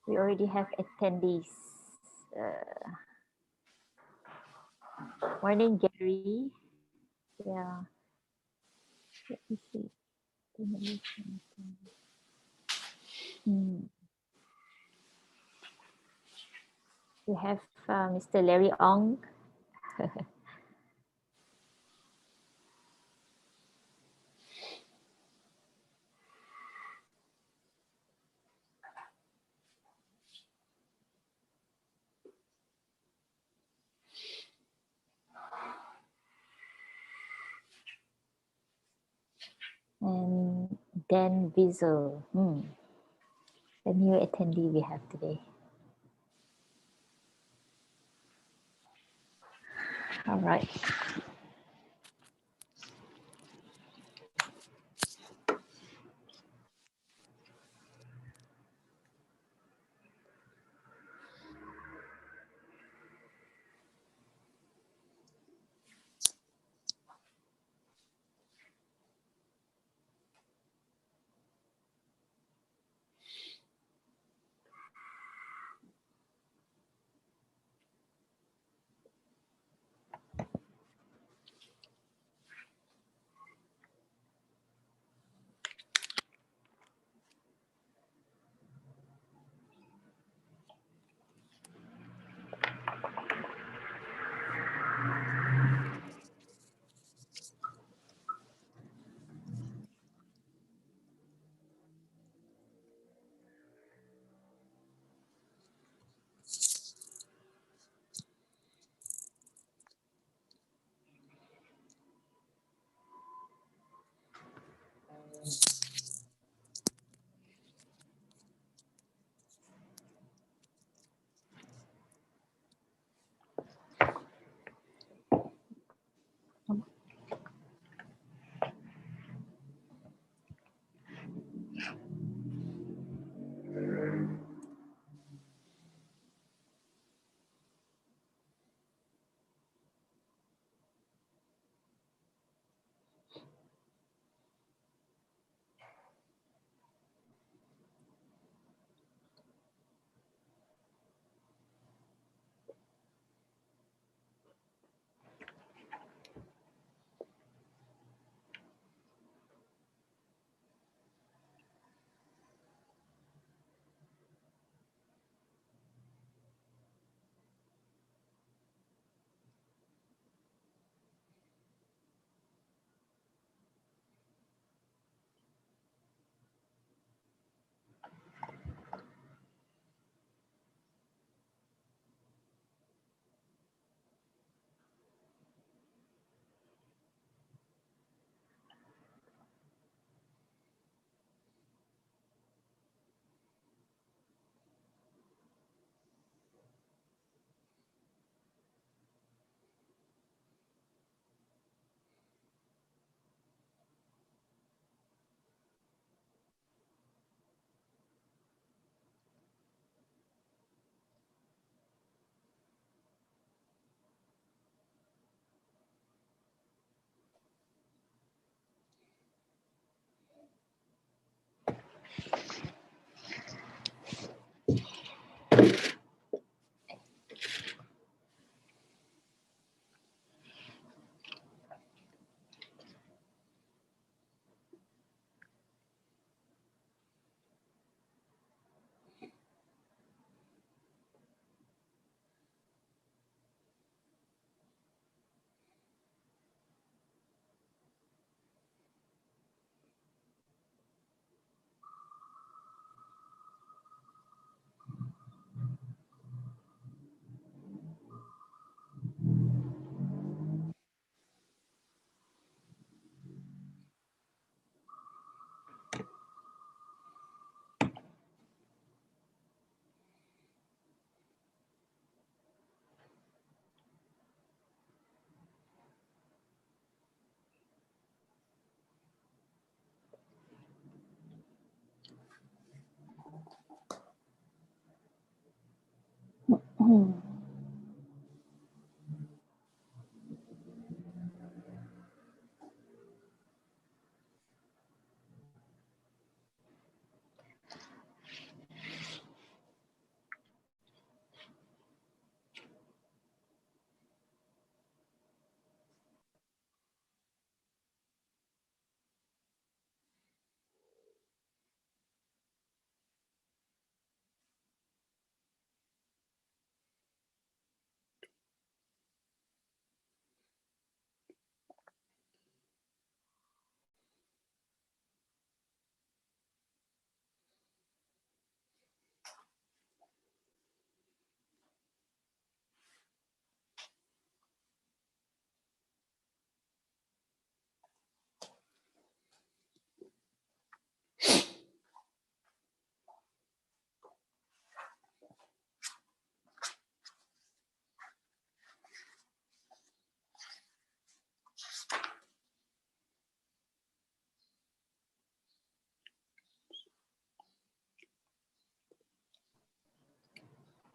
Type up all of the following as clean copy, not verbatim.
We already have attendees. Morning, Gary. Yeah. Let me see. We have Mr. Larry Ong. And Dan Wiesel. The new attendee we have today. All right.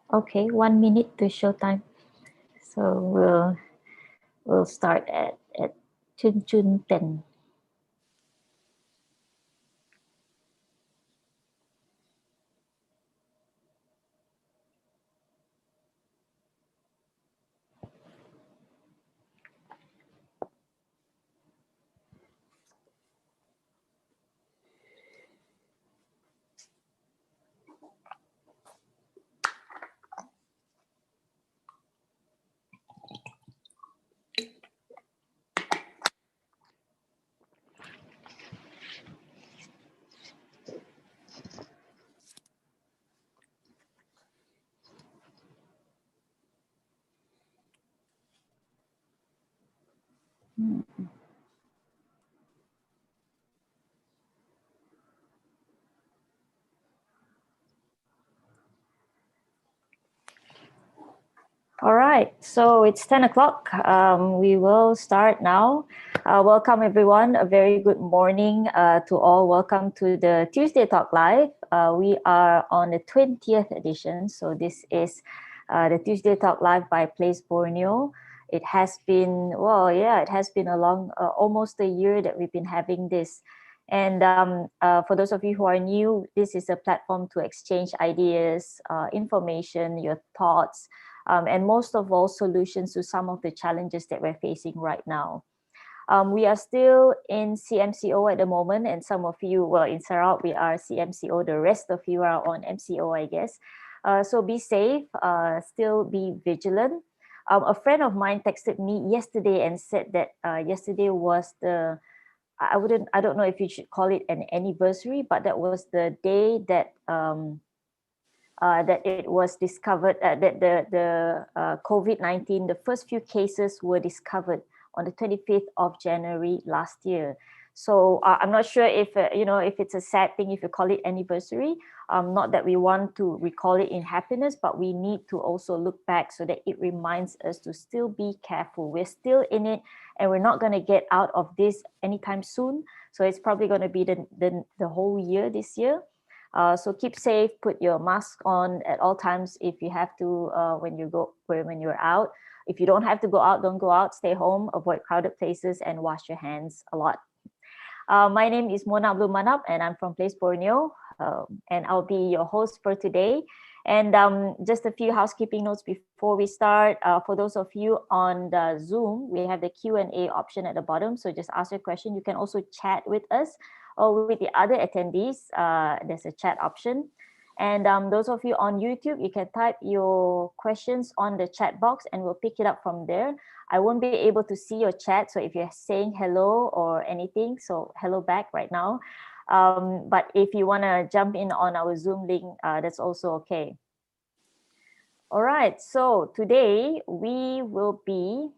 Okay, 1 minute to show time. So we'll start at Chun 10. All right, so it's 10 o'clock. We will start now. Welcome, everyone. A very good morning to all. Welcome to the Tuesday Talk Live. We are on the 20th edition. So this is the Tuesday Talk Live by Place Borneo. It has been, well, yeah, it has been a long, almost a year that we've been having this. And for those of you who are new, this is a platform to exchange ideas, information, your thoughts, and most of all, solutions to some of the challenges that we're facing right now. We are still in CMCO at the moment, and some of you, well, in Sarawak, we are CMCO. The rest of you are on MCO, I guess. So be safe, still be vigilant. A friend of mine texted me yesterday and said that yesterday was I don't know if you should call it an anniversary, but that was the day that that it was discovered that the COVID-19, the first few cases were discovered on the 25th of January last year. So I'm not sure if, if it's a sad thing, if you call it anniversary, not that we want to recall it in happiness, but we need to also look back so that it reminds us to still be careful. We're still in it and we're not going to get out of this anytime soon. So it's probably going to be the whole year this year. So keep safe, put your mask on at all times if you have to when you're out. If you don't have to go out, don't go out, stay home, avoid crowded places and wash your hands a lot. My name is Mona Abdul Manap and I'm from Place Borneo, and I'll be your host for today. And just a few housekeeping notes before we start. For those of you on the Zoom, we have the Q&A option at the bottom. So just ask your question. You can also chat with us or with the other attendees. There's a chat option. And those of you on YouTube, you can type your questions on the chat box and we'll pick it up from there. I won't be able to see your chat. So if you're saying hello or anything, so hello back right now. But if you want to jump in on our Zoom link, that's also okay. All right, so today we will be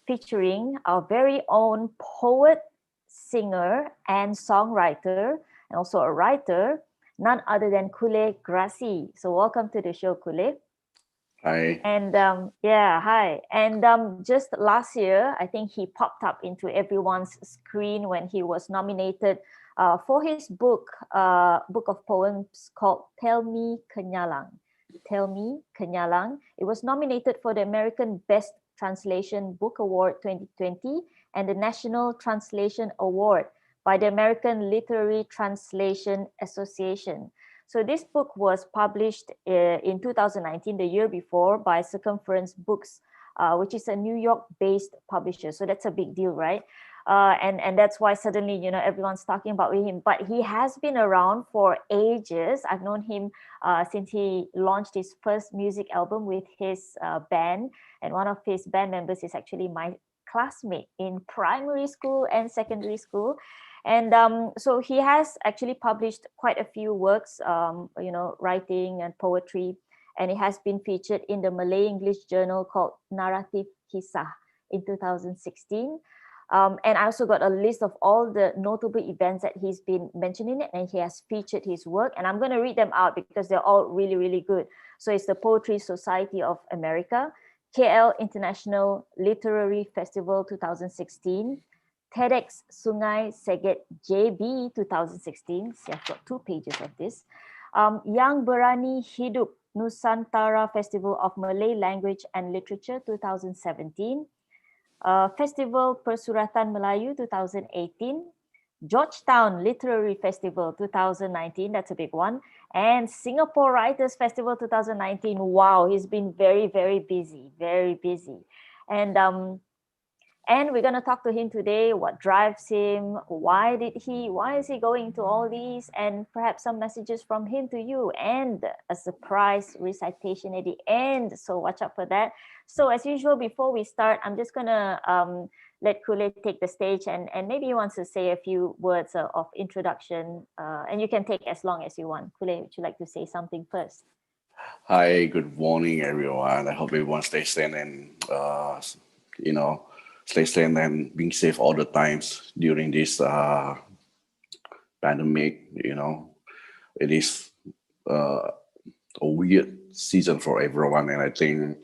featuring our very own poet, singer, and songwriter, and also a writer, none other than Kulleh Grasi. So welcome to the show, Kulleh. Hi. And yeah, hi. And just last year, I think he popped up into everyone's screen when he was nominated for his book of poems called Tell Me Kenyalang. Tell Me Kenyalang. It was nominated for the American Best Translation Book Award 2020 and the National Translation Award by the American Literary Translation Association. So this book was published in 2019, the year before, by Circumference Books, which is a New York-based publisher. So that's a big deal, right? And that's why suddenly, everyone's talking about him. But he has been around for ages. I've known him since he launched his first music album with his band. And one of his band members is actually my classmate in primary school and secondary school. And so he has actually published quite a few works, writing and poetry. And it has been featured in the Malay English journal called Narrative Kisah in 2016. And I also got a list of all the notable events that he's been mentioning it, and he has featured his work. And I'm going to read them out because they're all really, really good. So it's the Poetry Society of America, KL International Literary Festival 2016, TEDx Sungai Seget JB 2016. See, I've got 2 pages of this. Yang Berani Hidup Nusantara Festival of Malay Language and Literature 2017, Festival Persuratan Melayu 2018, Georgetown Literary Festival 2019, that's a big one, and Singapore Writers Festival 2019. Wow, he's been very, very busy, very busy. And we're going to talk to him today, what drives him, why is he going to all these, and perhaps some messages from him to you, and a surprise recitation at the end. So watch out for that. So as usual, before we start, I'm just going to let Kulleh take the stage, and maybe he wants to say a few words of introduction, and you can take as long as you want. Kulleh, would you like to say something first? Hi, good morning, everyone. I hope everyone stays safe and, stay safe and being safe all the times during this pandemic. It is a weird season for everyone, and I think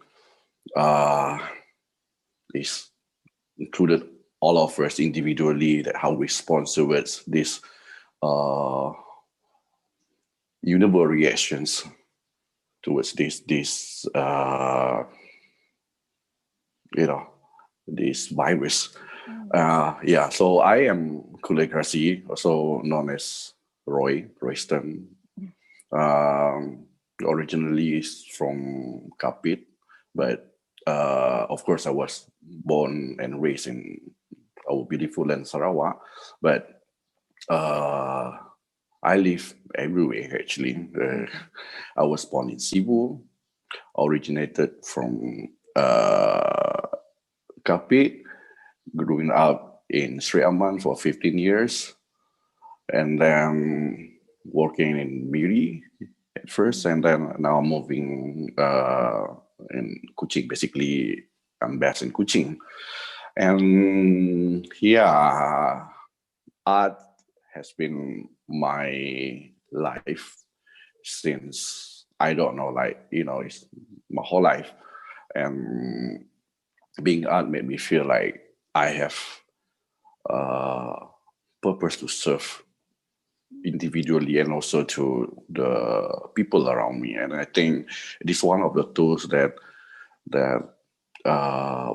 it's included all of us individually that how we respond towards this universal reactions towards this this virus. So I am Kulleh Grasi, also known as Royston. Originally is from Kapit, but of course I was born and raised in our beautiful land Sarawak, but I live everywhere actually. I was born in Cebu, originated from Kapit, growing up in Sri Aman for 15 years, and then working in Miri at first, and then now moving in Kuching. Basically, I'm based in Kuching. And art has been my life since, I don't know, it's my whole life. And being art made me feel like I have purpose to serve individually and also to the people around me. And I think it is one of the tools that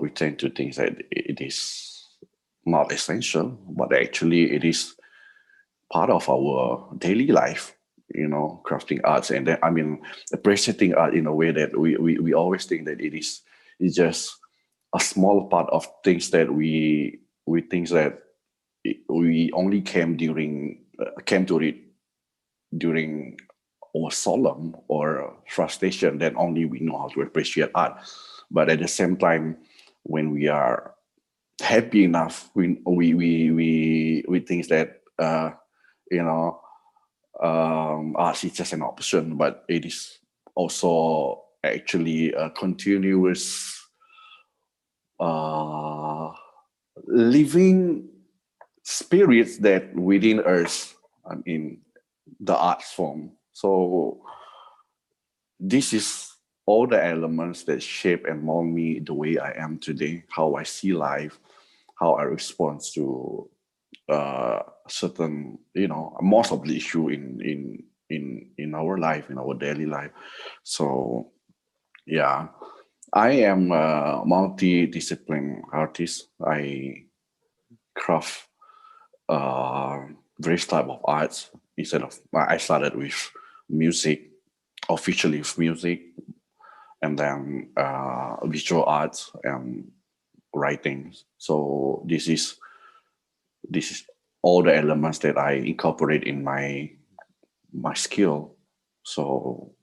we tend to think that it is not essential, but actually it is part of our daily life, crafting arts. And then, appreciating art in a way that we always think that it's just a small part of things that we think that we only came to it during or solemn or frustration, then only we know how to appreciate art. But at the same time, when we are happy enough, we think that art is just an option, but it is also actually a continuous living spirits that within us in the art form. So this is all the elements that shape and mold me the way I am today, how I see life, how I respond to certain, most of the issue in our life, in our daily life. So I am a multi-discipline artist. I craft various type of arts. I started with music, officially with music, and then visual arts and writing. So this is all the elements that I incorporate in my skill. So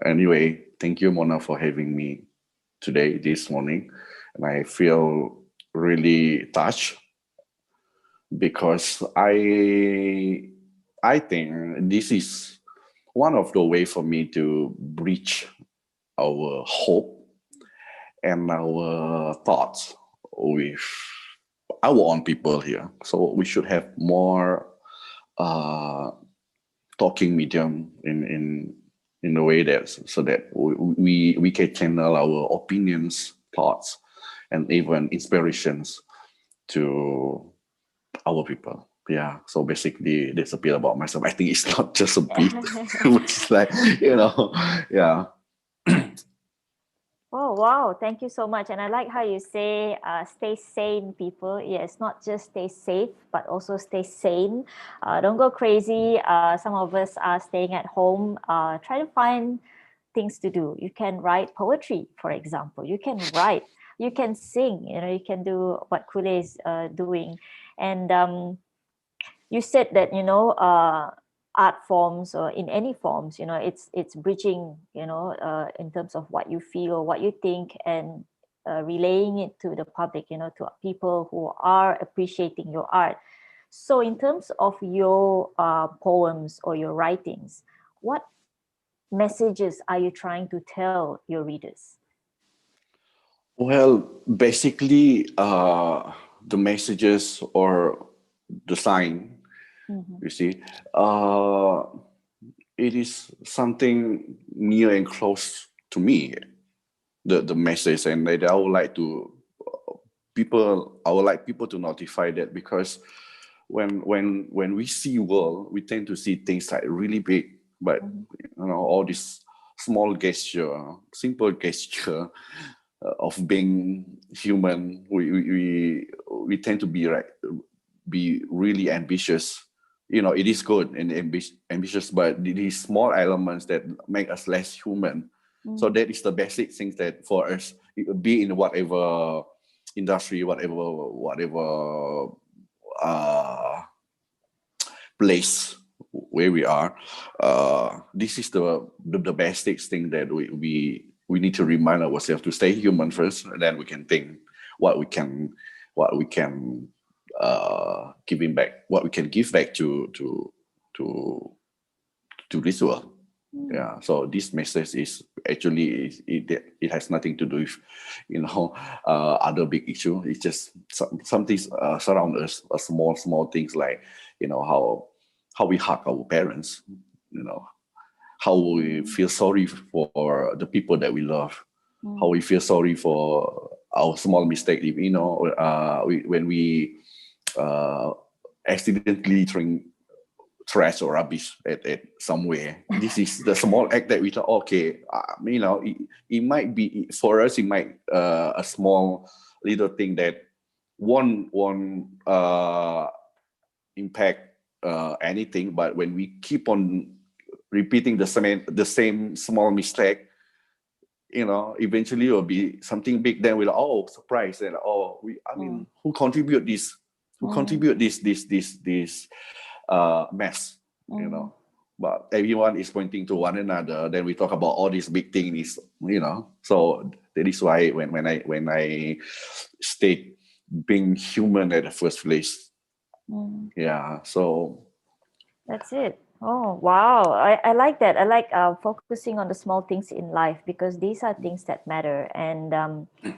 anyway, thank you, Mona, for having me today, this morning. And I feel really touched because I think this is one of the way for me to bridge our hope and our thoughts with our own people here. So we should have more talking medium in a way that so that we can channel our opinions, thoughts, and even inspirations to our people. Yeah. So basically, that's a bit about myself. I think it's not just a bit, it's like, yeah. Oh, wow. Thank you so much. And I like how you say, stay sane, people. Yes, not just stay safe, but also stay sane. Don't go crazy. Some of us are staying at home. Try to find things to do. You can write poetry, for example. You can write, you can sing, you can do what Kulleh is doing. And you said that art forms or in any forms, it's bridging, in terms of what you feel, what you think, and relaying it to the public, to people who are appreciating your art. So in terms of your poems or your writings, what messages are you trying to tell your readers? Well, basically, the messages or the sign, Mm-hmm. you see, uh, it is something near and close to me. The message, and that I would like to I would like people to notify that, because when we see world, we tend to see things like really big, but all this small gesture, simple gesture of being human, we tend to be really ambitious. It is good and ambitious, but these small elements that make us less human. So that is the basic things that for us, be in whatever industry, whatever place where we are. This is the basic thing that we need to remind ourselves to stay human first, and then we can think what we can giving back, what we can give back to this world. Yeah. So this message is actually it has nothing to do with other big issue. It's just some things surround us, small things like how we hug our parents, how we feel sorry for the people that we love, how we feel sorry for our small mistake. When we accidentally throwing trash or rubbish at somewhere. This is the small act that we thought, okay, it might be for us. It might a small little thing that won't impact anything. But when we keep on repeating the same small mistake, eventually it will be something big. Then we'll surprise, and who contribute this? Who contribute this mess? But everyone is pointing to one another. Then we talk about all these big things. So that is why when I state being human at the first place. Yeah. So That's it. Oh, wow. I like that. I like focusing on the small things in life, because these are things that matter, and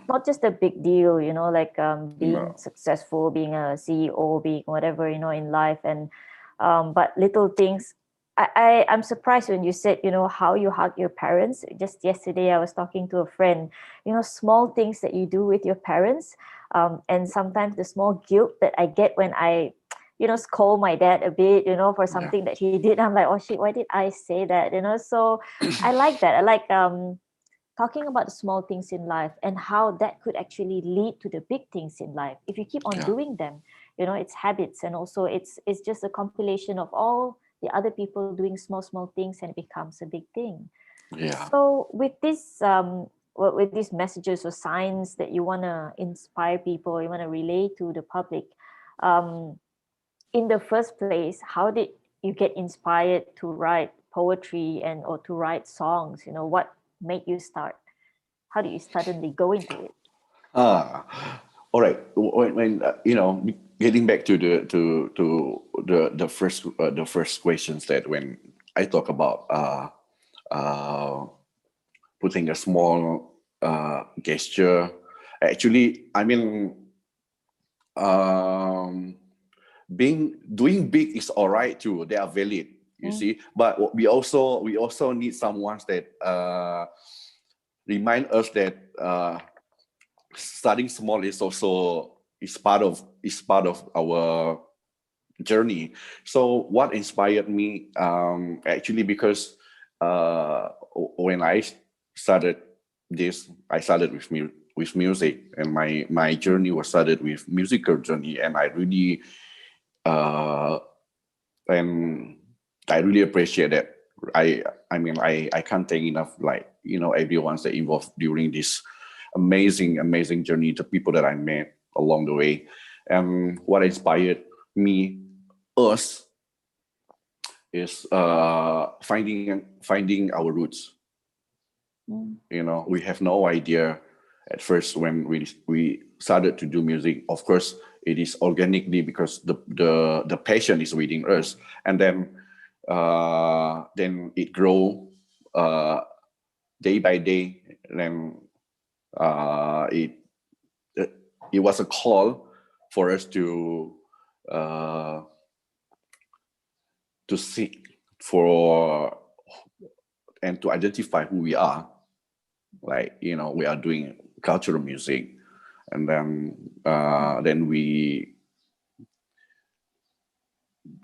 not just a big deal, like being successful, being a CEO, being whatever, in life. And but little things. I'm surprised when you said, how you hug your parents. Just yesterday, I was talking to a friend, small things that you do with your parents. And sometimes the small guilt that I get when I scold my dad a bit, for something that he did. I'm like, oh shit, why did I say that? So I like that. I like talking about the small things in life and how that could actually lead to the big things in life if you keep on doing them. It's habits, and also it's just a compilation of all the other people doing small things, and it becomes a big thing. yeah. So with this with these messages or signs that you want to inspire people, you want to relay to the public, in the first place, how did you get inspired to write poetry and or to write songs? What made you start? How did you suddenly go into it? All right. When getting back to the first questions, that when I talk about putting a small gesture, actually, I mean, doing big is all right too. They are valid, you see. But we also need someone that remind us that starting small is part of is part of our journey. So what inspired me, actually, because when I started this, I started with music, and my journey was started with musical journey, and I really and I really appreciate that. I mean, I can't thank enough, like, everyone's that involved during this amazing journey, the people that I met along the way. And what inspired me, us, is finding our roots. We have no idea at first when we started to do music. Of course, it is organically because the passion is within us, and then it grow day by day. Then it was a call for us to seek for and to identify who we are. Like, we are doing cultural music, and then we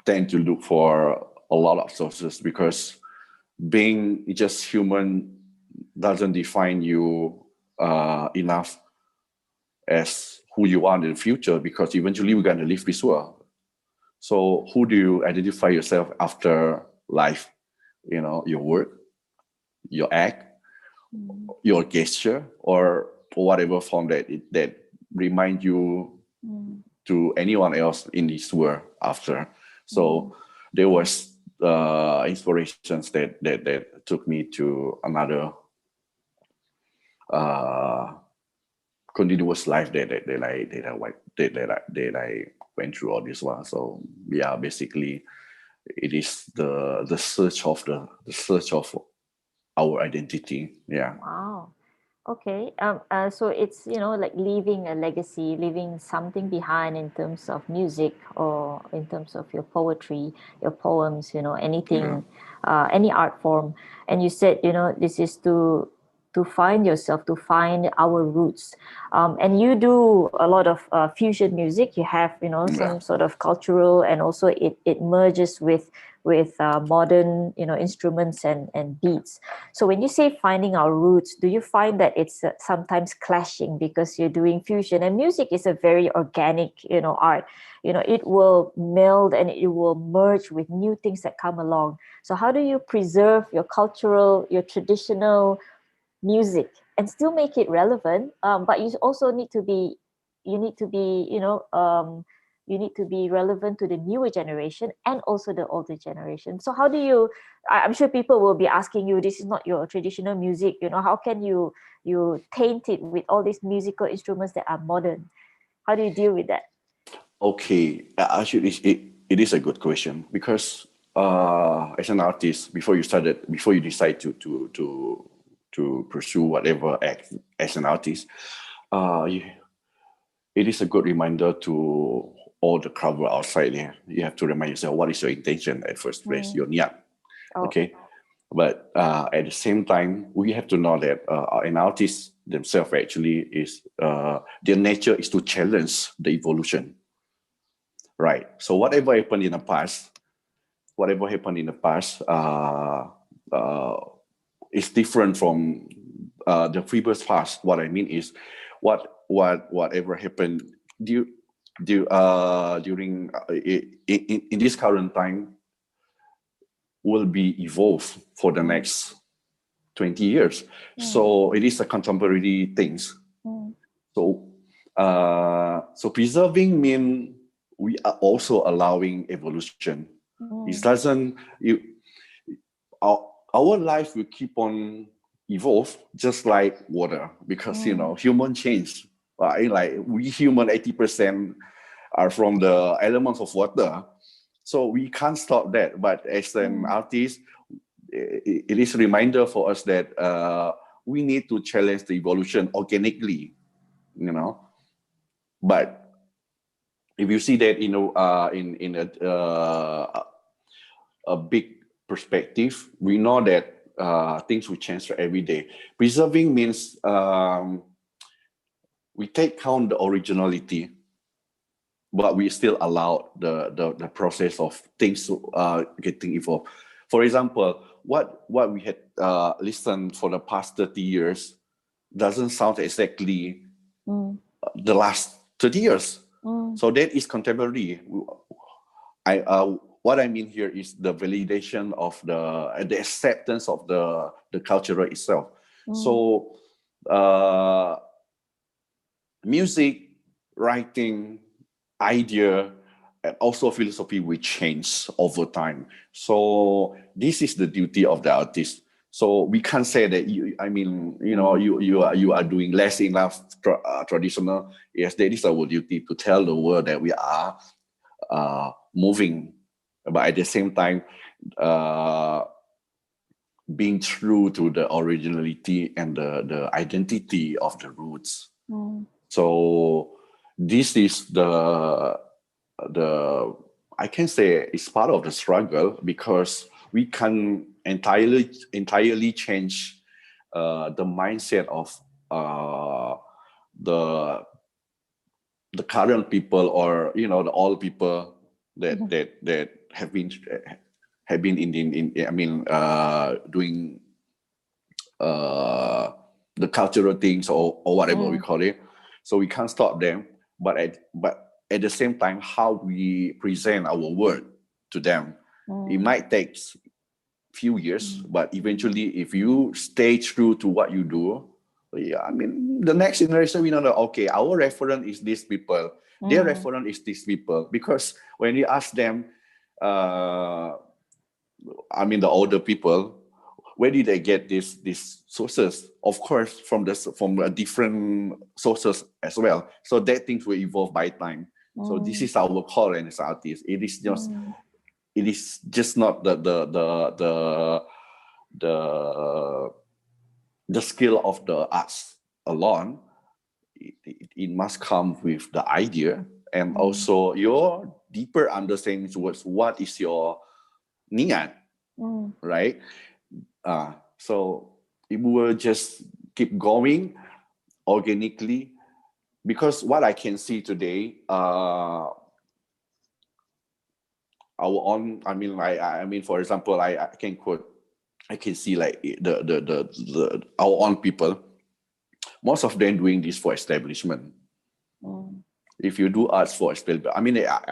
tend to look for a lot of sources, because being just human doesn't define you enough as who you are in the future, because eventually we're going to leave this world. So who do you identify yourself after life? Your work, your act, your gesture, or whatever form that remind you to anyone else in this world after. So there was inspirations that took me to another continuous life that I went through all this while. So yeah, basically it is the search of our identity. Yeah. Wow. Okay. So it's, like leaving a legacy, leaving something behind in terms of music or in terms of your poetry, your poems, anything, any art form. And you said, this is to find yourself, to find our roots. And you do a lot of fusion music. You have, some sort of cultural, and also it merges with modern, instruments and beats. So when you say finding our roots, do you find that it's sometimes clashing because you're doing fusion? And music is a very organic, art. It will meld and it will merge with new things that come along. So how do you preserve your cultural, your traditional music and still make it relevant? But you also need to be, you need to be, you need to be relevant to the newer generation and also the older generation. So how do you, I'm sure people will be asking you, this is not your traditional music, how can you taint it with all these musical instruments that are modern? How do you deal with that? Okay, actually, it is a good question, because as an artist, before you decide to pursue whatever act as an artist, it is a good reminder to all the crowd outside there. You have to remind yourself, what is your intention at first place, your niat. Okay. But at the same time, we have to know that an artist themselves actually is, their nature is to challenge the evolution. Right. So whatever happened in the past is different from the previous past. What I mean is, whatever happened during in this current time will be evolved for the next 20 years. So it is a contemporary things. So preserving means we are also allowing evolution. It doesn't, our life will keep on evolve just like water, because human change. Like we human, 80% are from the elements of water, so we can't stop that. But as an artist, it is a reminder for us that we need to challenge the evolution organically, But if you see that, in a big perspective, we know that things will change every day. Preserving means we take count the originality, but we still allow the process of things getting evolved. For example, what we had listened for the past 30 years doesn't sound exactly the last 30 years. So that is contemporary. What I mean here is the validation of the acceptance of the culture itself. So music, writing, idea, and also philosophy will change over time. So this is the duty of the artist. So we can't say that you are doing less enough traditional. Yes, that is our duty to tell the world that we are moving, but at the same time being true to the originality and the identity of the roots. So this is the I can say it's part of the struggle, because we can entirely change the mindset of the current people, or the old people that have been doing the cultural things, or whatever we call it. So we can't stop them, but at the same time, how we present our work to them, it might take few years, but eventually, if you stay true to what you do, the next generation, we know that, okay, our reference is these people, their reference is these people. Because when you ask them, the older people, where did they get these sources? Of course, from different sources as well. So that things will evolve by time. So this is our call as artists. It is just not the skill of the arts alone. It must come with the idea, and also your deeper understanding towards what is your niat, right? So it will just keep going organically, because what I can see today, our own. For example, I can see like our own people. Most of them doing this for establishment. If you do arts for establishment,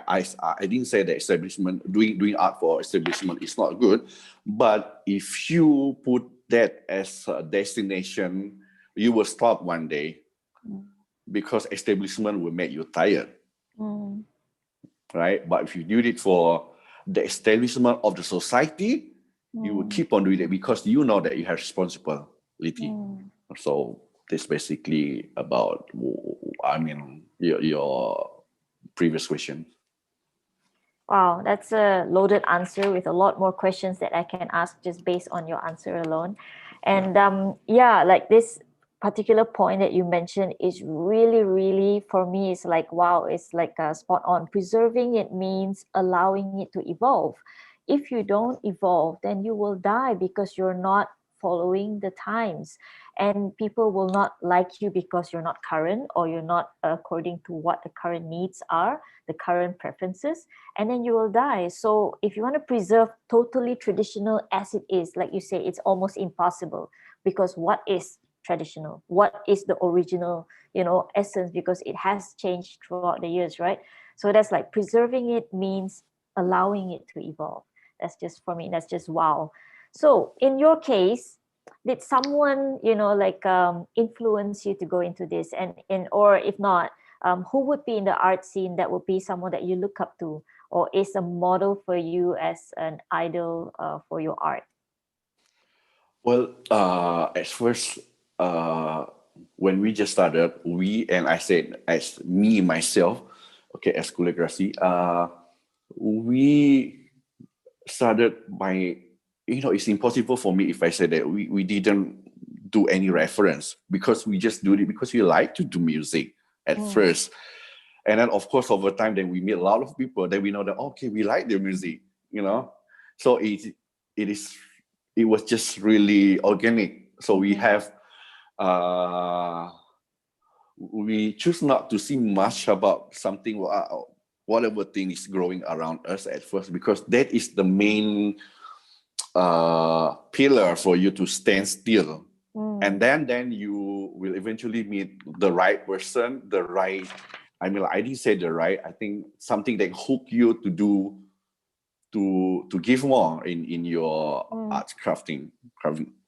I didn't say that establishment doing art for establishment is not good, but if you put that as a destination, you will stop one day, because establishment will make you tired, right? But if you do it for the establishment of the society, you will keep on doing it, because you know that you have responsibility. So this basically about your previous question. Wow, that's a loaded answer with a lot more questions that I can ask just based on your answer alone. And like this particular point that you mentioned is really, really, for me, it's like, wow, it's like spot on. Preserving it means allowing it to evolve. If you don't evolve, then you will die, because you're not following the times, and people will not like you because you're not current, or you're not according to what the current needs are, the current preferences, and then you will die. So if you want to preserve totally traditional as it is, like you say, it's almost impossible, because what is traditional? What is the original, essence? Because it has changed throughout the years, right? So that's like preserving it means allowing it to evolve. That's just, for me, that's just wow. So in your case, did someone, influence you to go into this? Or if not, who would be in the art scene that would be someone that you look up to, or is a model for you as an idol for your art? Well, at first, when we just started, I said, as me, myself, okay, as Kulleh Grasi, we started by, it's impossible for me if I say that we didn't do any reference, because we just do it because we like to do music at first. And then, of course, over time, then we meet a lot of people, then we know that, okay, we like their music, So it was just really organic. So we have, we choose not to see much about something. whatever thing is growing around us at first, because that is the main pillar for you to stand still. And then you will eventually meet the right person, the right, I mean, I didn't say the right, I think something that hook you to do, to give more in your art crafting,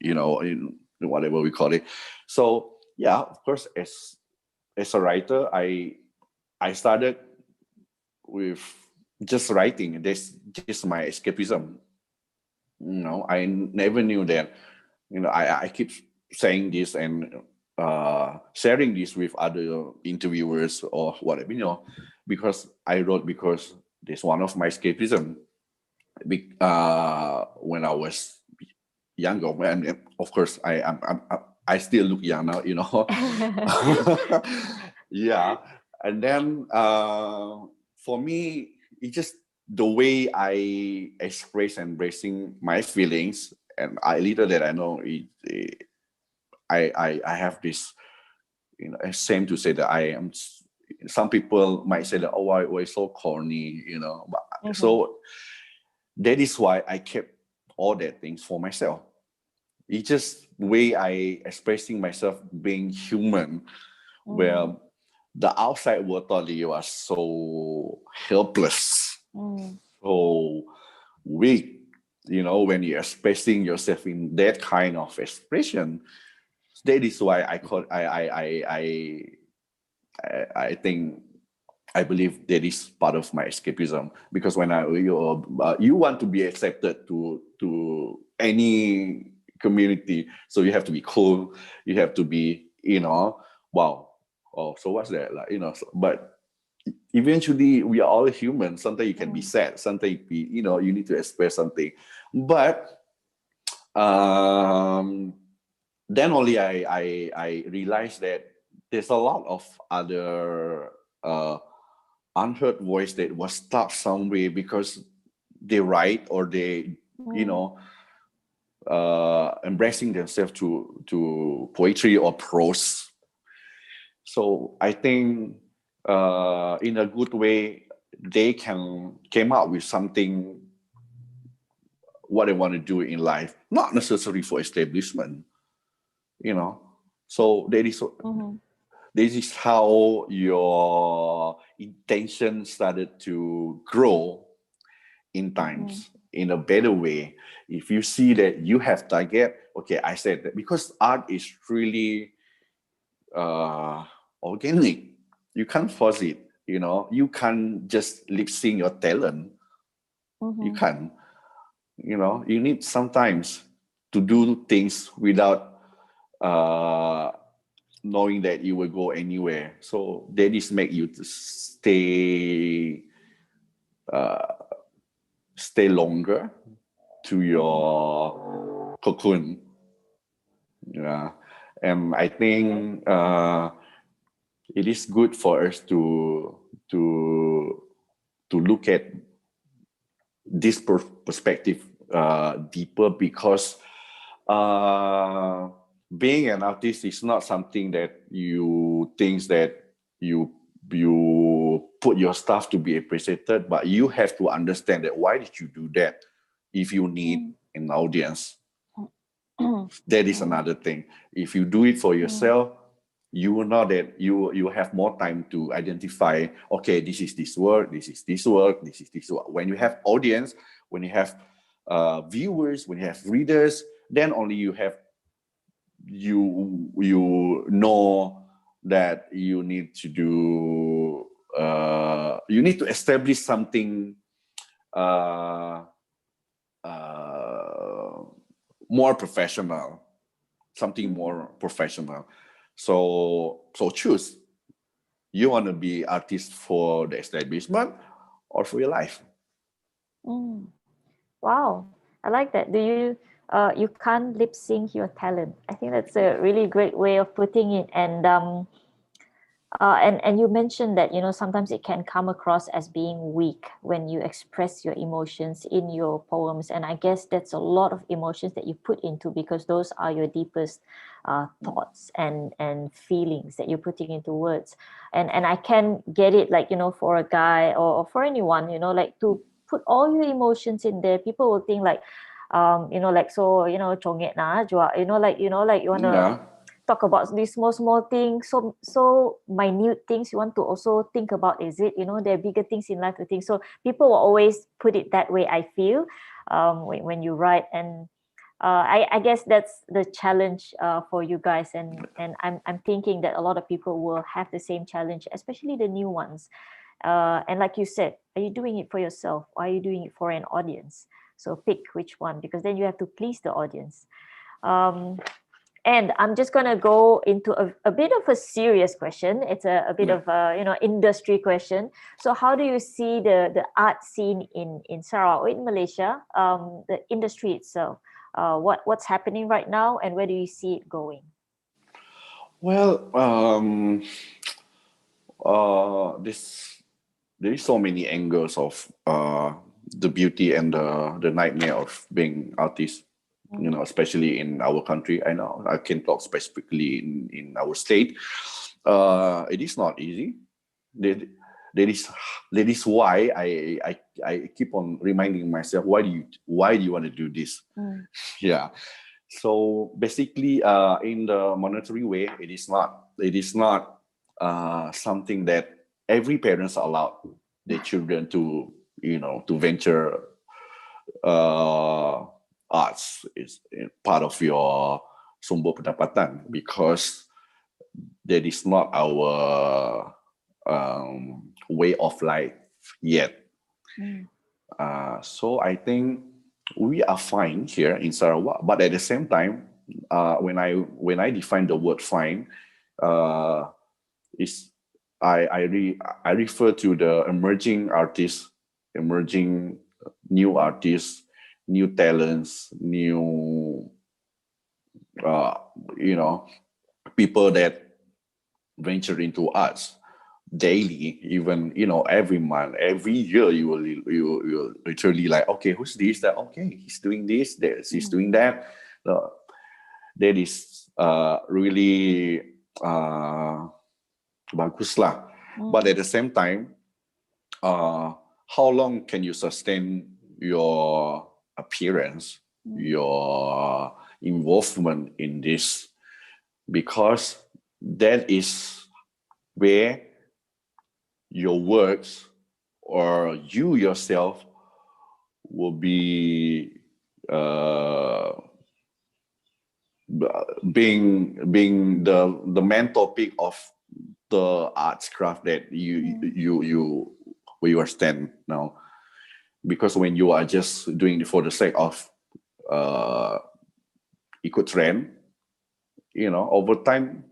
you know, in whatever we call it. So yeah, of course, as a writer, I started with just writing. That's just my escapism. You know, I never knew that. You know, I keep saying this and sharing this with other interviewers or whatever, you know, because I wrote because this one of my escapism. When I was younger, and of course I still look young now, you know. Yeah, and then for me, it's just the way I express and embracing my feelings, and I little that I know I have this, you know, same to say that I am. Some people might say that, oh, I was so corny, you know, but so that is why I kept all that things for myself. It's just way I expressing myself being human, where the outside world thought you are so helpless, so weak. You know, when you're expressing yourself in that kind of expression, that is why I call I think I believe that is part of my escapism, because when you want to be accepted to any community, so you have to be cool, you have to be, you know, wow, oh, so what's that, like, you know, but eventually we are all human. Sometimes you can be sad, sometimes you know, you need to express something, but then only I realized that there's a lot of other unheard voice that was stuck somewhere because they write or they, you know, embracing themselves to poetry or prose. So I think in a good way they came out with something what they want to do in life, not necessarily for establishment, you know. So this is how your intention started to grow in times in a better way. If you see that you have target, okay, I said that because art is really organic. You can't force it, you know. You can't just lip sync your talent. You can't, you know. You need sometimes to do things without knowing that you will go anywhere. So that is make you to stay longer to your cocoon. Yeah, and I think it is good for us to look at this perspective deeper, because being an artist is not something that you think that you put your stuff to be appreciated, but you have to understand that why did you do that if you need an audience. That is another thing. If you do it for yourself, you will know that you have more time to identify, okay, this is this work, this is this work, this is this work. When you have audience, when you have viewers, when you have readers, then only you know that you need to do you need to establish something more professional, something more professional. So choose. You want to be artist for the establishment or for your life. Wow, I like that. Do you can't lip sync your talent? I think that's a really great way of putting it. And And you mentioned that, sometimes it can come across as being weak when you express your emotions in your poems. And I guess that's a lot of emotions that you put into, because those are your deepest thoughts and feelings that you're putting into words. And I can get it, like, for a guy, or for anyone, like, to put all your emotions in there. People will think like, like, so, chonget na jua, like you want to Yeah. talk about these small things, so minute things you want to also think about. Is it, there are bigger things in life to think. So people will always put it that way, I feel, when you write. And I guess that's the challenge for you guys. And I'm thinking that a lot of people will have the same challenge, especially the new ones. And like you said, are you doing it for yourself, or are you doing it for an audience? So pick which one, because then you have to please the audience. um, and I'm just going to go into a bit of a serious question. It's a bit Yeah. of a, industry question. So how do you see the art scene in Sarawak, or in Malaysia, the industry itself? What's happening right now, and where do you see it going? Well, this there is so many angles of the beauty and the nightmare of being artist. Especially in our country. I know I can talk specifically in our state. It is not easy. That that is that is why I keep on reminding myself, why do you want to do this? Mm. Yeah. So basically, in the monetary way, it is not something that every parents allowed their children to to venture uh, arts is part of your sumber pendapatan, because that is not our way of life yet. Mm. So I think we are fine here in Sarawak, but at the same time, when I define the word fine, uh, is I refer to the emerging artists, emerging new artists, new talents, new uh, you know people that venture into arts daily, even every month, every year. You will literally like, okay, who's this? That, okay, he's doing this, he's Mm. doing that. uh, that is really bagus lah. But Mm. at the same time, how long can you sustain your appearance, Mm. your involvement in this? Because that is where your works or you yourself will be uh, being the main topic of the arts craft that Mm. you where you are stand now. Because when you are just doing it for the sake of uh, ikut trend, over time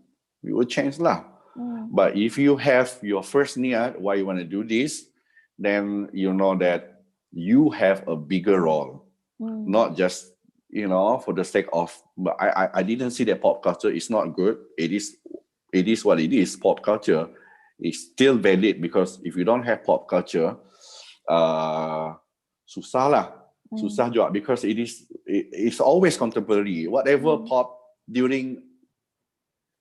you will change lah. Mm. But if you have your first niat why you want to do this, then you know that you have a bigger role, Mm. not just for the sake of. But I didn't see that pop culture is not good. It is what it is. Pop culture is still valid, because if you don't have pop culture, susah lah, Mm. susah juga, because it's always contemporary. Whatever Mm. pop during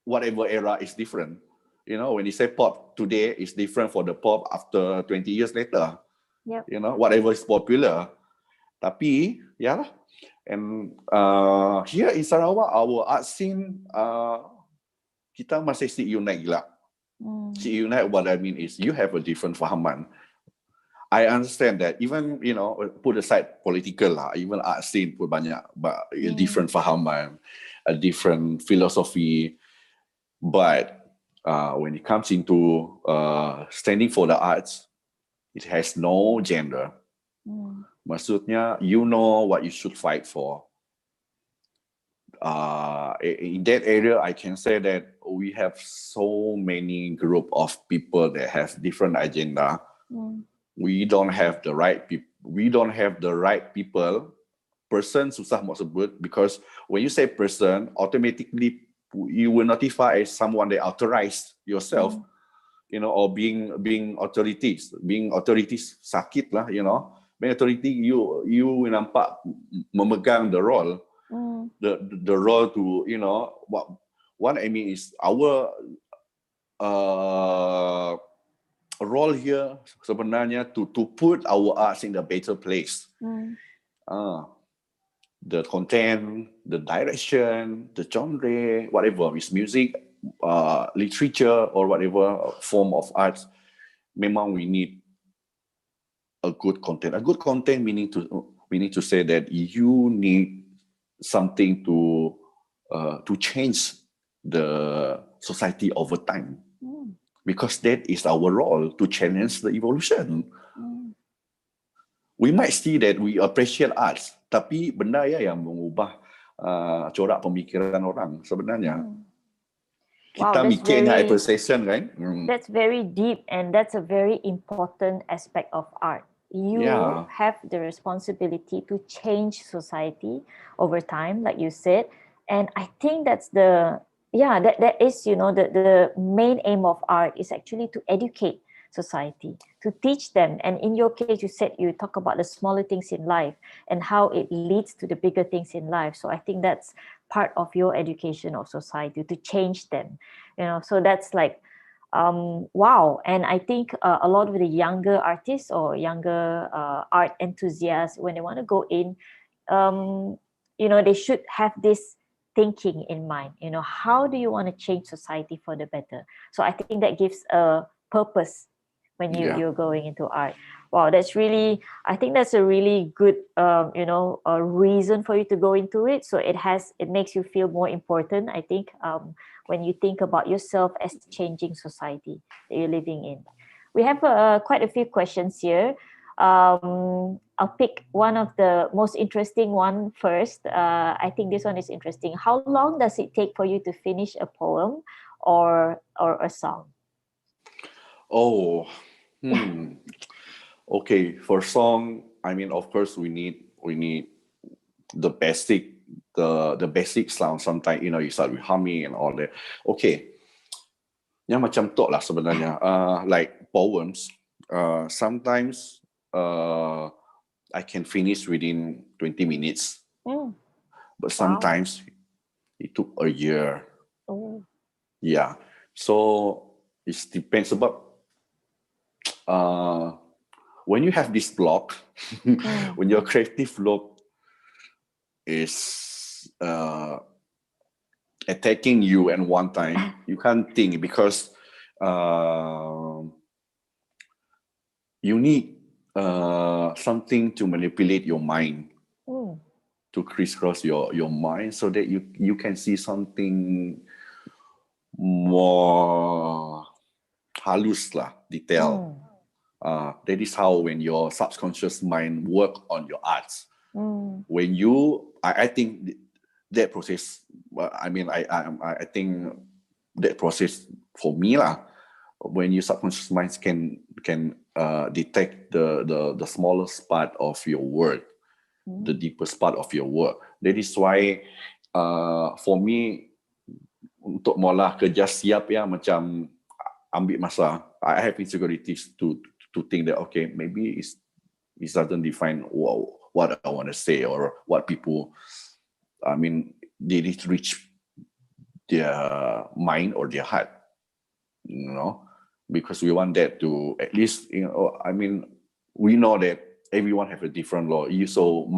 whatever era is different. When you say pop today, is different for the pop after 20 years later. Yep. Whatever is popular. Tapi, yeah lah. And here in Sarawak, our art scene, kita masih si unite gila. Mm. Si unite, what I mean is, you have a different fahaman. I understand that, even, put aside political lah, even art scene pun banyak, but a different fahaman, a different philosophy. But when it comes into standing for the arts, it has no gender. Mm. Maksudnya, you know what you should fight for. In that area, I can say that we have so many group of people that have different agenda. Mm. We don't have the right people. We don't have the right people. Person susah mau sebut, because when you say person, automatically you will notify as someone that authorized yourself. or being authorities sakit lah, being authority, you nampak memegang the role, the role to, what I mean is our role here sebenarnya to put our arts in a better place. The content, the direction, the genre, whatever is music, literature, or whatever form of arts, memang we need a good content. A good content, we need to say that you need something to change the society over time, because that is our role, to challenge the evolution. We might see that we appreciate arts, tapi benda yang mengubah corak pemikiran orang sebenarnya. Kita mikirnya appreciation, kan? That's very deep, and that's a very important aspect of art. You have the responsibility to change society over time, like you said, and I think that's that is, the main aim of art is actually to educate society, to teach them. And in your case, you talk about the smaller things in life and how it leads to the bigger things in life. So I think that's part of your education of society, to change them, so that's like wow. And I think a lot of the younger artists or younger art enthusiasts, when they want to go in, they should have this thinking in mind. How do you want to change society for the better? So I think that gives a purpose when you're going into art. Wow, I think that's a really good a reason for you to go into it. So it makes you feel more important, I think, when you think about yourself as changing society that you're living in. We have quite a few questions here. I'll pick one of the most interesting one first. I think this one is interesting. How long does it take for you to finish a poem or a song? Okay, for song, I mean, of course, we need the basic sound. Sometimes, you start with humming and all that. Okay, yang macam tu lah sebenarnya. Like poems, sometimes I can finish within 20 minutes. But sometimes it took a year. Yeah, so it depends about when you have this block, when your creative block is attacking you at one time, you can't think, because you need something to manipulate your mind, to crisscross your mind, so that you can see something more halus lah, detail. That is how, when your subconscious mind work on your arts. When I think that process. I mean, I think that process for me lah. When your subconscious mind can detect the smallest part of your work, the deepest part of your work. That is why for me, untuk mula kerja siap ya, macam ambil masa. I have insecurities to think that, okay, maybe it doesn't define what I want to say, or what people, I mean, they need to reach their mind or their heart, because we want that to at least, I mean, we know that everyone have a different law. So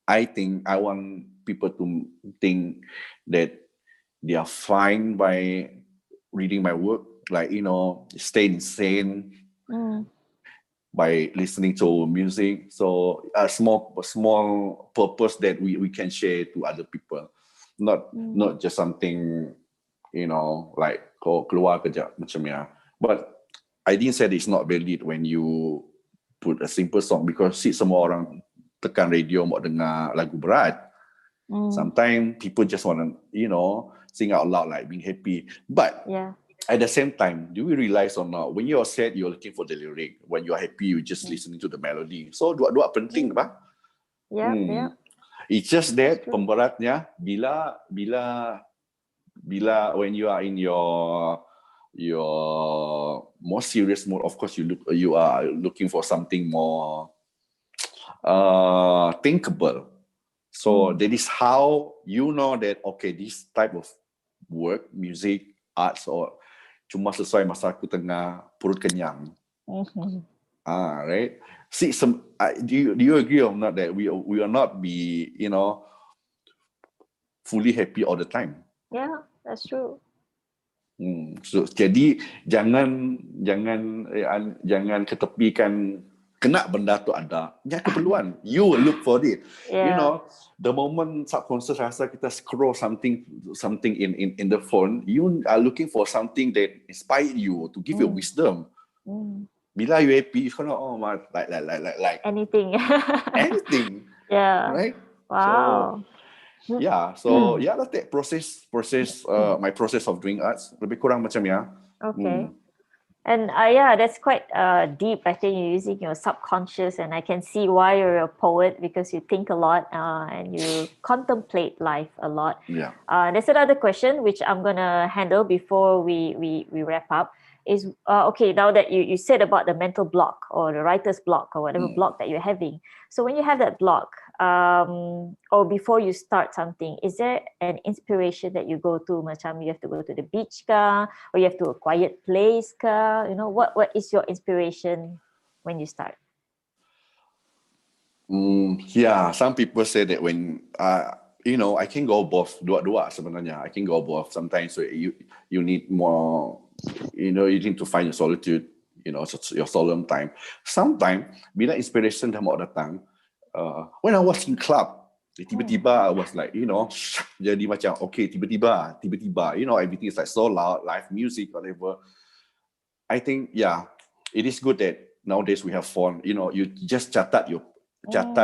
I think I want people to think that they are fine by reading my work, like, stay insane by listening to music. So a small purpose that we can share to other people, not just something, like keluar kerja macam ya. But I didn't say it's not valid when you put a simple song, because semua orang tekan radio mau dengar lagu berat. Sometimes people just want to, sing out loud, like being happy. But at the same time, do we realize or not, when you're sad, you're looking for the lyric. When you're happy, you're just listening to the melody. So dua penting, bah. It's just that pemberatnya bila when you are in your your more serious mode, of course, you are looking for something more thinkable. So that is how you know that, okay, this type of work, music, arts, or cuma sesuai masa aku tengah perut kenyang. Right. See, do you agree or not that we will not be, fully happy all the time? Yeah, that's true. So jadi jangan ketepikan kena benda tu ada. Dia keperluan. You will look for it. Yeah. The moment subconscious rasa kita scroll something in the phone, you are looking for something that inspire you to give you wisdom. Bila you happy, it's gonna like anything. anything. Yeah. Right? Wow. So that's that process. My process of doing arts lebih kurang macam ya. Okay. And that's quite deep. I think you're using your subconscious, and I can see why you're a poet, because you think a lot and you contemplate life a lot. Yeah. There's another question which I'm gonna handle before we wrap up. Is okay, now that you said about the mental block or the writer's block or whatever block that you're having. So when you have that block, or before you start something, is there an inspiration that you go to? Macam you have to go to the beach ka, or you have to a quiet place ka? What is your inspiration when you start? Some people say that when I can go both, dua-dua sebenarnya. I can go both. Sometimes you need more, you need to find your solitude, your solemn time. Sometimes bila inspiration dah mau datang, when I was in club, tiba-tiba I was like, jadi macam okay, tiba-tiba, everything is like so loud, live music, whatever. I think it is good that nowadays we have phone. You just catat, you jot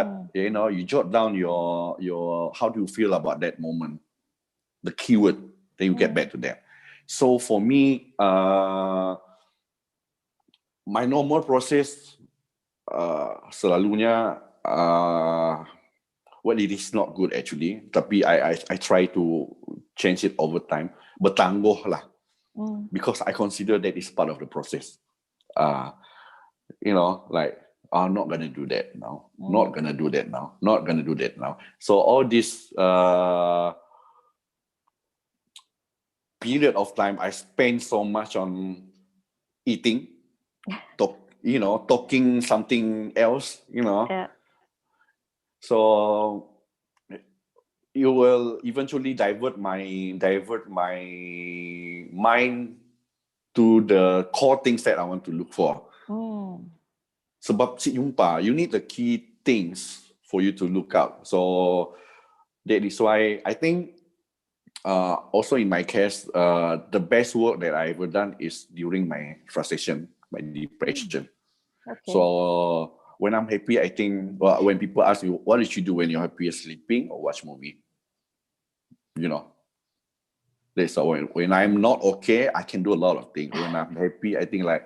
down your how do you feel about that moment, the keyword, then you get back to that. So for me, my normal process selalunya it is not good actually, tapi I try to change it over time, bertangguh lah, because I consider that is part of the process. I'm not gonna do that now. Not gonna do that now. Not gonna do that now. So all this period of time, I spend so much on eating, talking something else, Yeah. So you will eventually divert my mind to the core things that I want to look for. Sebab si jumpa, you need the key things for you to look out. So that is why I think also in my case, the best work that I ever done is during my frustration, my depression. Okay. So when I'm happy, I think, when people ask me, what did you do when you're happy? Sleeping or watch movie? That's all. When I'm not okay, I can do a lot of things. When I'm happy, I think like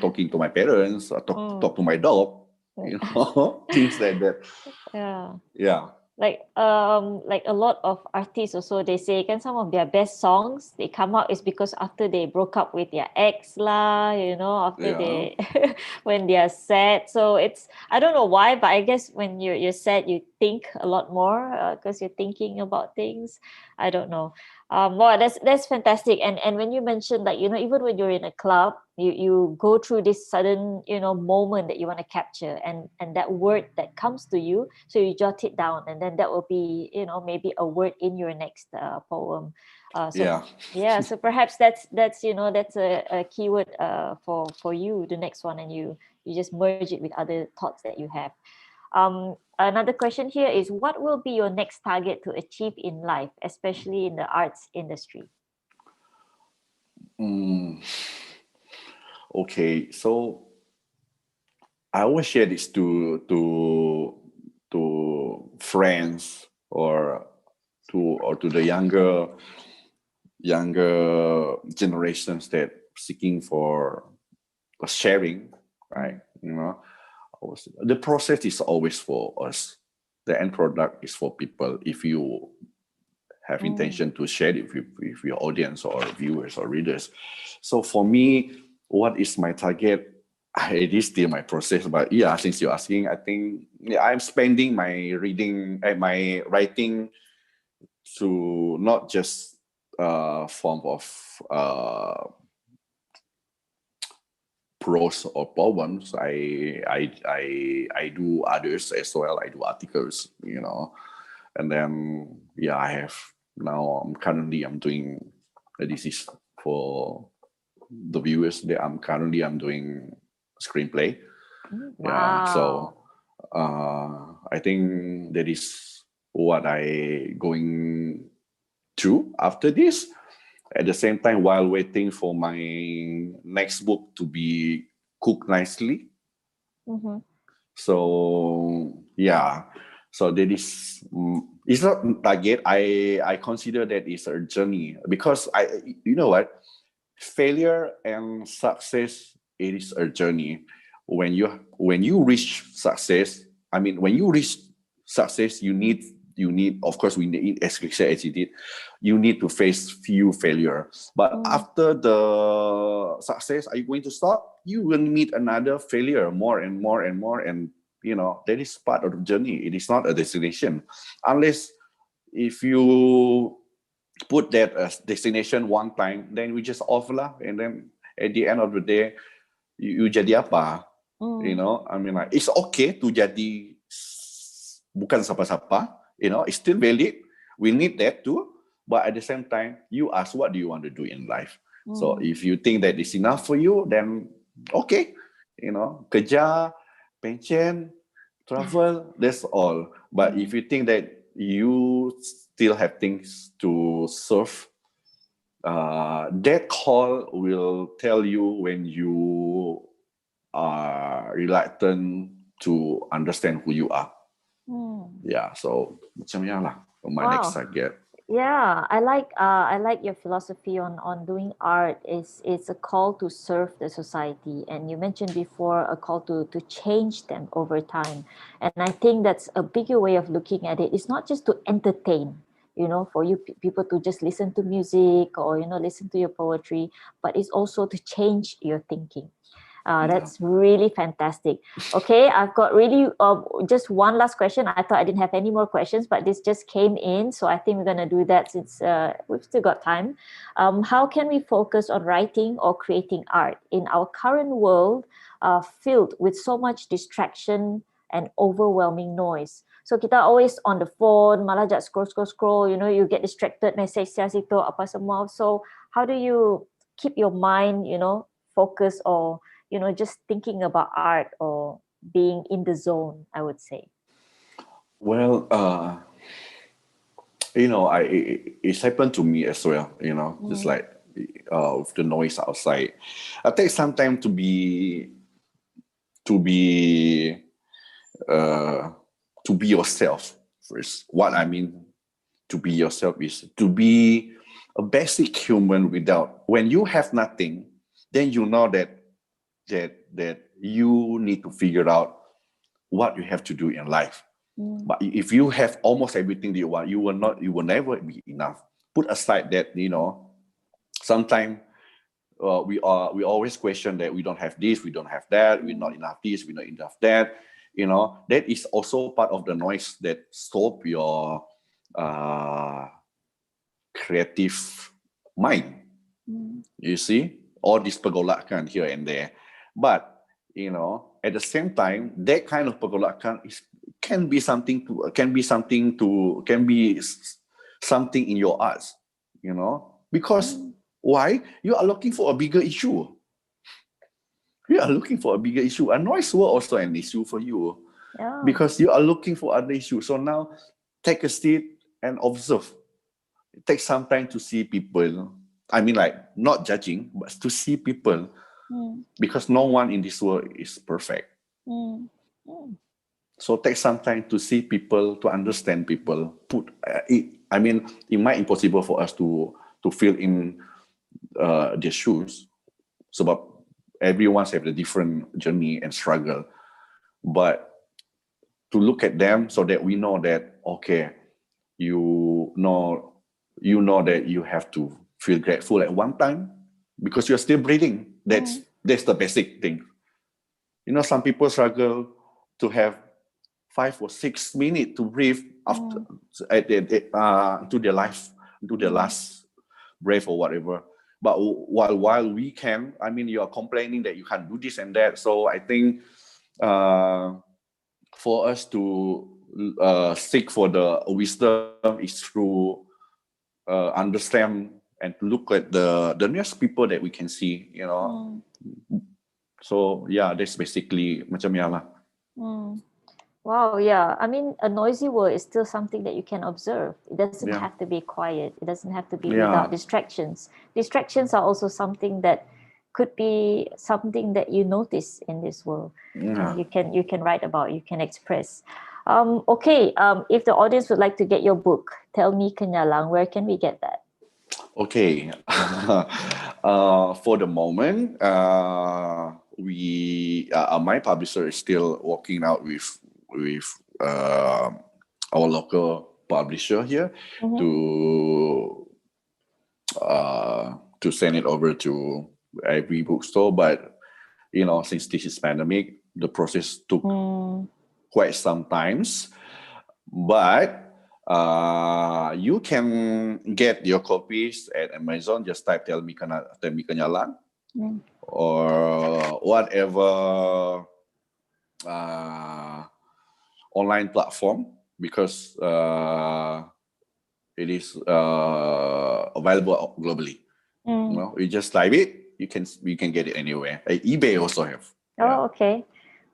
talking to my parents, or talk to my dog, things like that. Yeah. Like a lot of artists also, they say some of their best songs they come out is because after they broke up with their ex lah, after they when they are sad. So it's, I don't know why, but I guess when you're sad, you think a lot more because you're thinking about things. I don't know. Wow, that's fantastic. And when you mentioned that, even when you're in a club, you go through this sudden, moment that you want to capture, and that word that comes to you, so you jot it down, and then that will be, maybe a word in your next poem. So perhaps that's a keyword for you, the next one, and you just merge it with other thoughts that you have. Another question here is, what will be your next target to achieve in life, especially in the arts industry? Okay, so I always share this to friends or to the younger generations that seeking for sharing, right? The process is always for us. The end product is for people. If you have intention to share it with your audience or viewers or readers. So for me, what is my target? It is still my process, but yeah, since you're asking, I think I'm spending my reading and my writing to not just form of prose or poems. I do others as well. I do articles, and then yeah, I have now. I'm doing. This is for the viewers. That I'm doing screenplay. Wow. Yeah, so I think that is what I going to after this. At the same time, while waiting for my next book to be cooked nicely. Mm-hmm. So yeah, so that is it's not target. I consider that it's a journey, because you know what, failure and success, it is a journey. When you reach success, I mean, when you reach success, you need, of course, we need, as we said, as you did, you need to face few failure. But after the success, are you going to stop? You will meet another failure, more and more and more, and that is part of the journey. It is not a destination, unless if you put that as destination one time, then we just off lah, and then at the end of the day, you jadi apa? I mean, like, it's okay to jadi bukan siapa-siapa. It's still valid. We need that too. But at the same time, you ask, what do you want to do in life? So if you think that it's enough for you, then okay. Kerja, pension, travel, that's all. But if you think that you still have things to serve, that call will tell you when you are reluctant to understand who you are. Yeah, so macam ya lah, my next target. Yeah, I like your philosophy on doing art. It's a call to serve the society, and you mentioned before a call to change them over time. And I think that's a bigger way of looking at it. It's not just to entertain, for you people to just listen to music or listen to your poetry, but it's also to change your thinking. That's really fantastic. Okay, I've got really just one last question. I thought I didn't have any more questions, but this just came in, so I think we're going to do that since we've still got time. How can we focus on writing or creating art in our current world filled with so much distraction and overwhelming noise? So kita always on the phone, malah just scroll, you get distracted, message situ apa semua. So how do you keep your mind, focused, or just thinking about art or being in the zone, I would say? Well, it's happened to me as well, just like with the noise outside. I take some time to be yourself first. What I mean to be yourself is to be a basic human. When you have nothing, then you know that you need to figure out what you have to do in life. But if you have almost everything that you want, you will never be enough. Put aside that, sometimes we always question that we don't have this, we don't have that, we're not enough this, we're not enough that. That is also part of the noise that stop your creative mind. You see, all this pergolakan here and there. But at the same time, that kind of pergolakan can be something in your arts, because why? You are looking for a bigger issue. A noise will also an issue for you, because you are looking for other issues. So now, take a seat and observe. Take some time to see people. I mean, like, not judging, but to see people. Because no one in this world is perfect. So take some time to see people, to understand people. It might impossible for us to fill in their shoes. So, everyone have a different journey and struggle. But to look at them so that we know that, okay, you know you know that you have to feel grateful at one time because you're still breathing. That's the basic thing. You know, some people struggle to have 5 or 6 minutes to breathe after to their life, to their last breath or whatever. But while we can, I mean, you are complaining that you can't do this and that. So I think for us to seek for the wisdom is through understand and to look at the nearest people that we can see, you know. So yeah, that's basically macam ya lah. Wow, yeah. I mean, a noisy world is still something that you can observe. It doesn't Yeah. have to be quiet. It doesn't have to be Yeah. without distractions. Distractions are also something that could be something that you notice in this world. Yeah. You can write about, you can express. If the audience would like to get your book, Tell Me Kenyalang, where can we get that? Okay. For the moment, my publisher is still working out with our local publisher here to send it over to every bookstore. But you know, since this is pandemic, the process took quite some times. But you can get your copies at Amazon. Just type Tell Me Kenyalang or whatever online platform, because it is available globally. You know, you just type it, you can get it anywhere. eBay also have. Oh, okay.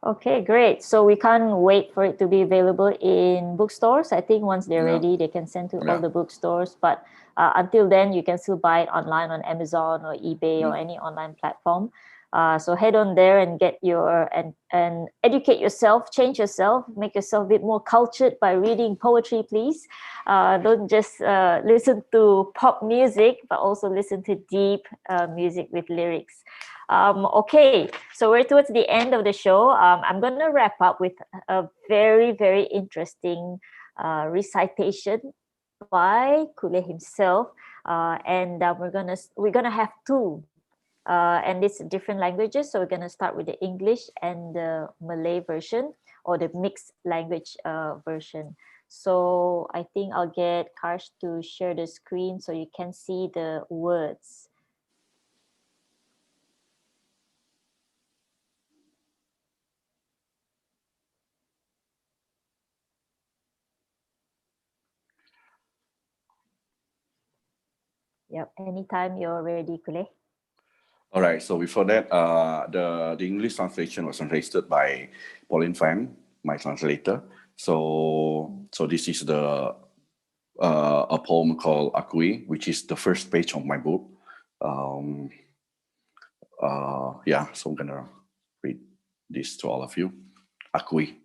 Okay, great. So we can't wait for it to be available in bookstores. I think once they're ready, they can send to all the bookstores. But until then, you can still buy it online on Amazon or eBay or any online platform. So head on there and get and educate yourself, change yourself, make yourself a bit more cultured by reading poetry, please. Don't just listen to pop music, but also listen to deep music with lyrics. Okay, so we're towards the end of the show. I'm going to wrap up with a very, very interesting recitation by Kulleh himself, and we're gonna have two, and it's different languages. So we're gonna start with the English and the Malay version, or the mixed language version. So I think I'll get Karsh to share the screen so you can see the words. Yep, anytime you're ready, Kulleh. All right. So before that, the English translation was translated by Pauline Fan, my translator. So this is a poem called Akui, which is the first page of my book. So I'm gonna read this to all of you. Akui.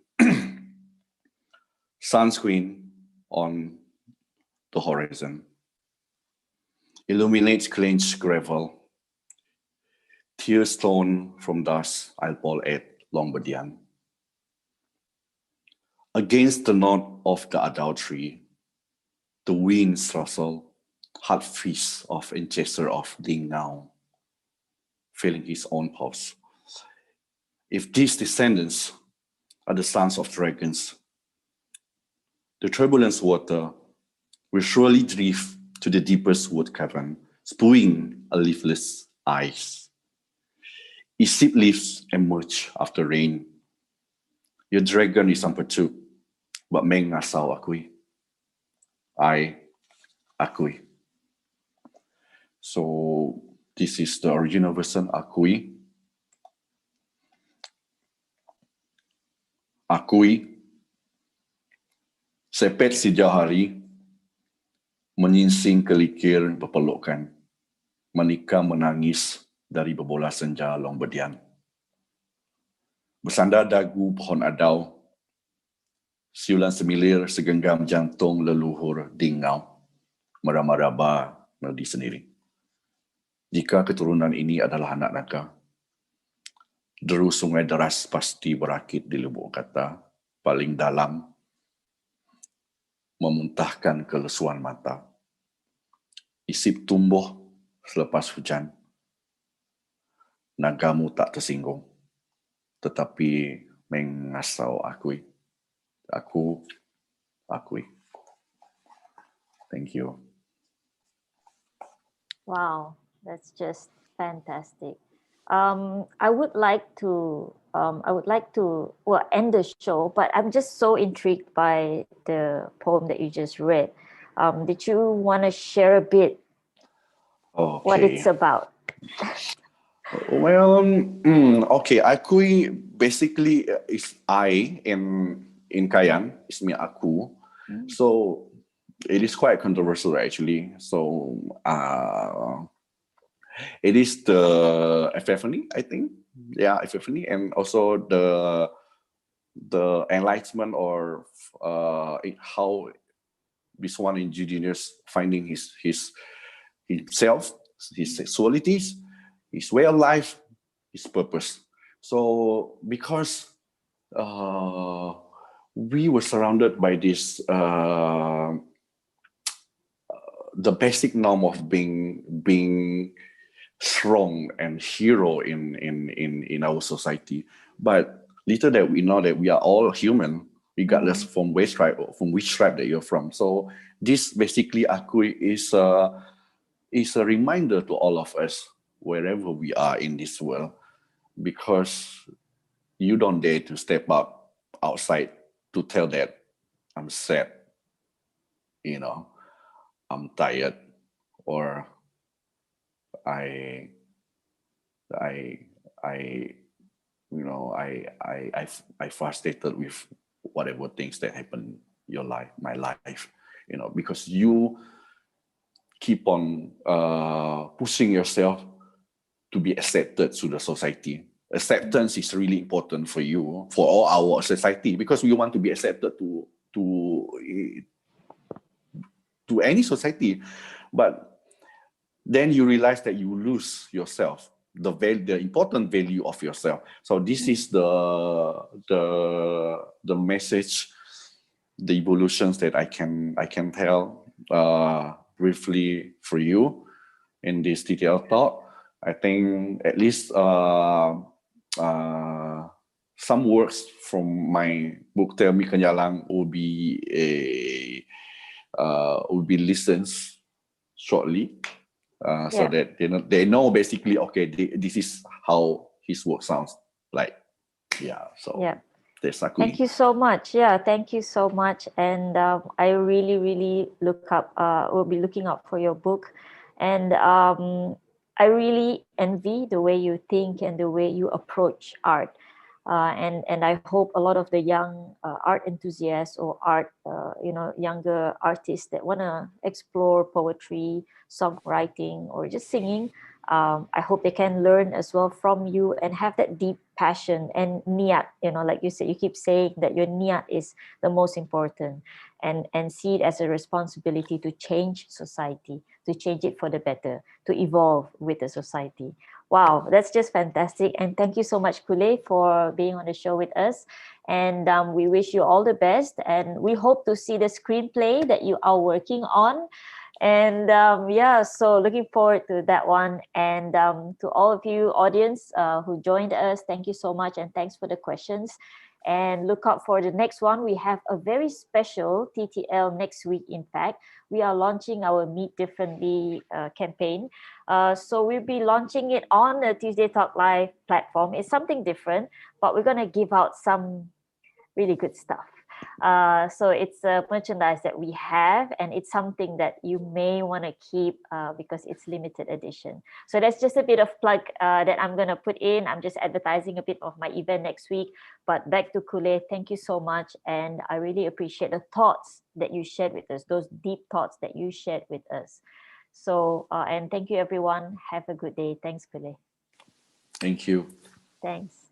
Sunscreen on the horizon illuminates clenched gravel. Tears stone from dust I'll ball at Longbedian. Against the knot of the adultery, the winds rustle, hard fist of and chaser of Ding now, feeling his own pulse. If these descendants are the sons of dragons, the turbulent water will surely drift to the deepest wood cavern, spewing a leafless ice. Its seed leaves emerge after rain. Your dragon is unperturbed, but Meng Ngasau Akui. I Akui. So this is the original version, Akui. Akui. Sepet si jauh menyingsing kelikir berpelukan. Menikah menangis dari berbola senja Longbedian. Bersandar dagu pohon adau, siulan semilir segenggam jantung leluhur Dingau, meraba-raba melodi sendiri. Jika keturunan ini adalah anak naga, deru sungai deras pasti berakit di lubuk kata paling dalam, memuntahkan kelesuan mata. Isip tumbuh selepas hujan. Nagamu tak tersinggung, tetapi mengasau akui. Aku akui. Thank you. Wow, that's just fantastic. I would like to well end the show, but I'm just so intrigued by the poem that you just read. Did you want to share a bit what Okay. it's about? Well, okay. Akui basically is I in Kayan. It's me aku. So it is quite controversial actually. So it is the epiphany, I think. Yeah, epiphany, and also the enlightenment or how this one indigenous finding himself, his sexualities, his way of life, his purpose. So because we were surrounded by this the basic norm of being strong and hero in our society, but little that we know that we are all human regardless from which tribe that you're from. So this basically akui is a reminder to all of us wherever we are in this world, because you don't dare to step up outside to tell that I'm sad, I'm tired, or I frustrated with whatever things that happen in your life, my life, because you keep on pushing yourself to be accepted to the society. Acceptance is really important for you, for all our society, because we want to be accepted to any society. But then you realize that you lose yourself, the important value of yourself. So this is the message, the evolutions that I can tell briefly for you in this detailed talk. I think at least some works from my book Tell Me Kenyalang will be listened shortly, so that they know basically, okay, this is how his work sounds like. Yeah. So there's Akui. Thank you so much. Yeah, thank you so much. And I really will be looking out for your book. And I really envy the way you think and the way you approach art. And I hope a lot of the young art enthusiasts or younger artists that want to explore poetry, songwriting, or just singing, I hope they can learn as well from you and have that deep passion and niat. Like you said, you keep saying that your niat is the most important, and see it as a responsibility to change society, to change it for the better, to evolve with the society. Wow, that's just fantastic. And thank you so much, Kulleh, for being on the show with us. And we wish you all the best. And we hope to see the screenplay that you are working on. And so looking forward to that one. And to all of you audience who joined us, thank you so much. And thanks for the questions. And look out for the next one. We have a very special TTL next week. In fact, we are launching our Meet Differently campaign. So we'll be launching it on the Tuesday Talk Live platform. It's something different, but we're going to give out some really good stuff. So it's a merchandise that we have, and it's something that you may want to keep because it's limited edition. So that's just a bit of plug that I'm going to put in. I'm just advertising a bit of my event next week. But back to Kulleh, thank you so much. And I really appreciate the thoughts that you shared with us, those deep thoughts that you shared with us. So, and thank you, everyone. Have a good day. Thanks, Kulleh. Thank you. Thanks.